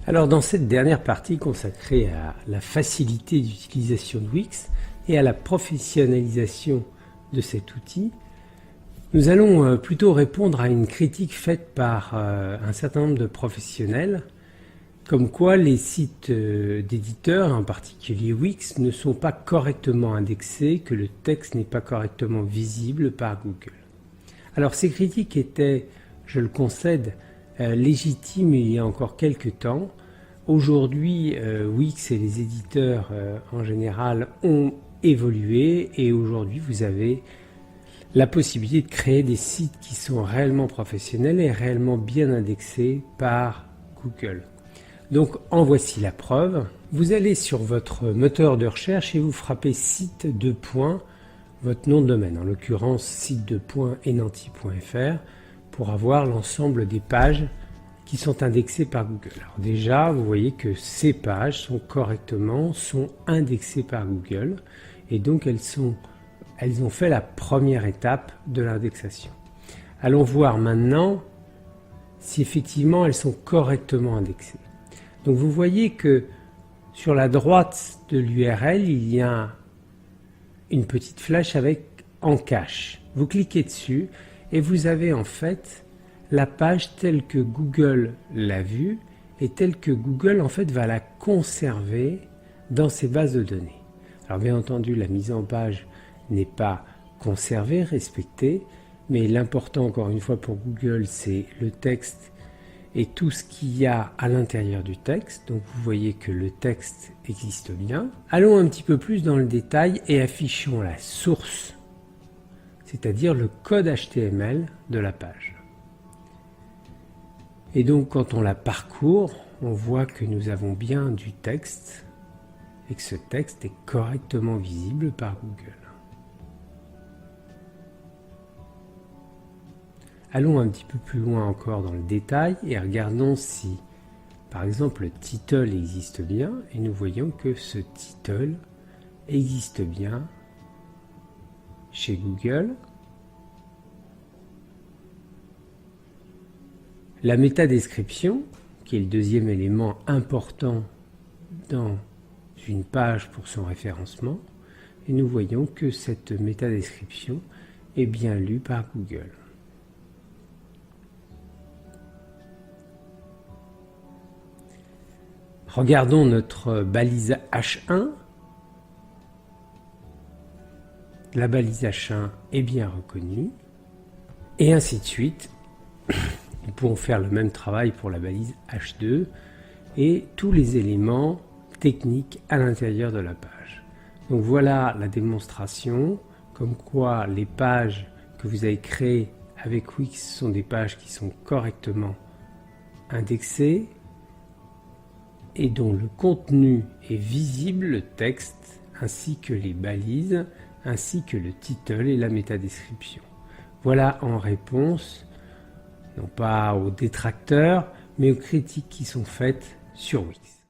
Alors dans cette dernière partie consacrée à la facilité d'utilisation de Wix et à la professionnalisation de cet outil, nous allons plutôt répondre à une critique faite par un certain nombre de professionnels, comme quoi les sites d'éditeurs, en particulier Wix, ne sont pas correctement indexés, que le texte n'est pas correctement visible par Google. Alors ces critiques étaient, je le concède, légitimes il y a encore quelques temps. Aujourd'hui, Wix et les éditeurs en général ont évolué et aujourd'hui vous avez la possibilité de créer des sites qui sont réellement professionnels et réellement bien indexés par Google. Donc en voici la preuve. Vous allez sur votre moteur de recherche et vous frappez site de points, votre nom de domaine, en l'occurrence site2.enanti.fr, pour avoir l'ensemble des pages qui sont indexées par Google. Alors déjà, vous voyez que ces pages sont indexées par Google et donc elles ont fait la première étape de l'indexation. Allons voir maintenant si effectivement elles sont correctement indexées. Donc vous voyez que sur la droite de l'URL, il y a une petite flèche avec en cache. Vous cliquez dessus et vous avez en fait la page telle que Google l'a vue et telle que Google en fait va la conserver dans ses bases de données. Alors bien entendu, la mise en page n'est pas conservée, respectée, mais l'important encore une fois pour Google, c'est le texte et tout ce qu'il y a à l'intérieur du texte. Donc vous voyez que le texte existe bien. Allons un petit peu plus dans le détail et affichons la source, c'est-à-dire le code HTML de la page. Et donc quand on la parcourt, on voit que nous avons bien du texte et que ce texte est correctement visible par Google. Allons un petit peu plus loin encore dans le détail et regardons si, par exemple, le title existe bien et nous voyons que ce title existe bien chez Google. La métadescription, qui est le deuxième élément important dans une page pour son référencement, et nous voyons que cette métadescription est bien lue par Google. Regardons notre balise H1. La balise H1 est bien reconnue. Et ainsi de suite. Nous pouvons faire le même travail pour la balise H2 et tous les éléments techniques à l'intérieur de la page. Donc voilà la démonstration, comme quoi les pages que vous avez créées avec Wix sont des pages qui sont correctement indexées et dont le contenu est visible, le texte, ainsi que les balises, ainsi que le title et la métadescription. Voilà en réponse, non pas aux détracteurs, mais aux critiques qui sont faites sur Wix.